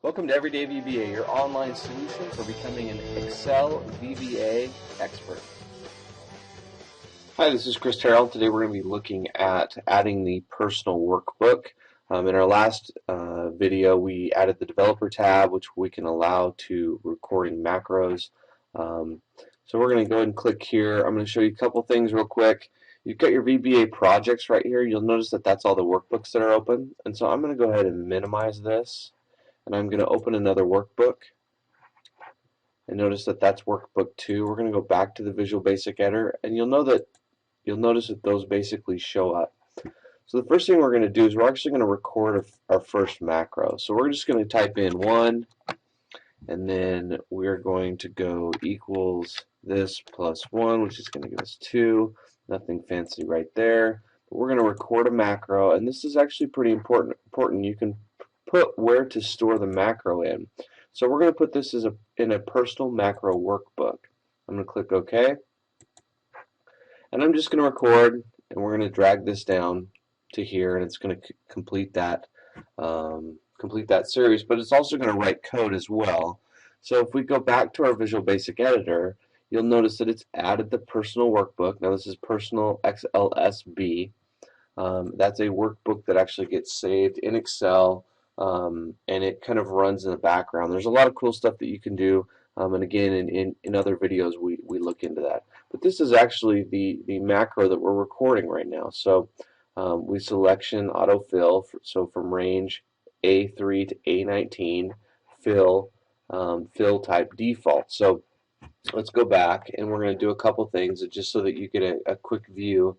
Welcome to Everyday VBA, your online solution for becoming an Excel VBA expert. Hi, this is Chris Terrell. Today we're going to be looking at adding the personal workbook. In our last video, we added the developer tab, which we can allow to recording macros. So we're going to go ahead and click here. I'm going to show you a couple things real quick. You've got your VBA projects right here. You'll notice that that's all the workbooks that are open. And so I'm going to go ahead and minimize this. And I'm going to open another workbook, and notice that that's workbook 2. We're going to go back to the Visual Basic editor, and you'll notice that those basically show up. So the first thing we're going to do is we're actually going to record our first macro. So we're just going to type in 1, and then we're going to go equals this plus 1, which is going to give us 2. Nothing fancy right there. But we're going to record a macro, and this is actually pretty important. You can put where to store the macro in. So we're going to put this in a personal macro workbook. I'm going to click OK, and I'm just going to record, and we're going to drag this down to here, and it's going to complete that series. But it's also going to write code as well. So if we go back to our Visual Basic editor, you'll notice that it's added the personal workbook. Now this is Personal.XLSB. That's a workbook that actually gets saved in Excel. And it kind of runs in the background. There's a lot of cool stuff that you can do, and again in other videos we look into that. But this is actually the macro that we're recording right now. So we selection autofill, so from range A3 to A19, fill type default. So let's go back, and we're going to do a couple things just so that you get a quick view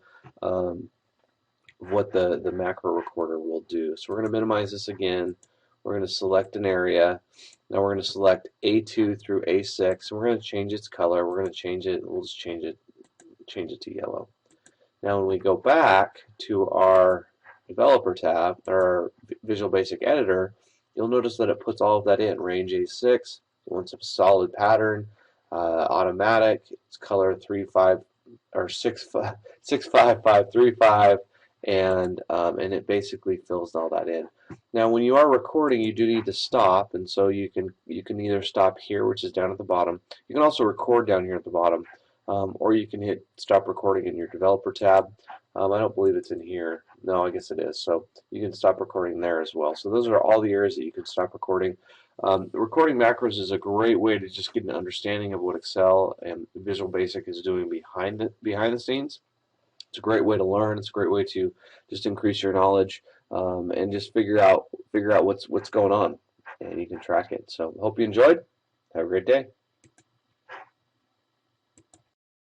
what the macro recorder will do. So we're going to minimize this again. We're going to select an area. Now we're going to select A2 through A6, and we're going to change its color. We're going to change it. We'll just change it to yellow. Now when we go back to our developer tab, or our Visual Basic editor, you'll notice that it puts all of that in. Range A6. It wants a solid pattern, automatic. It's color 65535. And it basically fills all that in. Now when you are recording, you do need to stop, and so you can either stop here, which is down at the bottom. You can also record down here at the bottom, or you can hit stop recording in your developer tab. I don't believe it's in here. No, I guess it is. So you can stop recording there as well. So those are all the areas that you can stop recording. Recording macros is a great way to just get an understanding of what Excel and Visual Basic is doing behind the scenes. It's a great way to learn. It's a great way to just increase your knowledge and just figure out what's going on, and you can track it. So hope you enjoyed. Have a great day.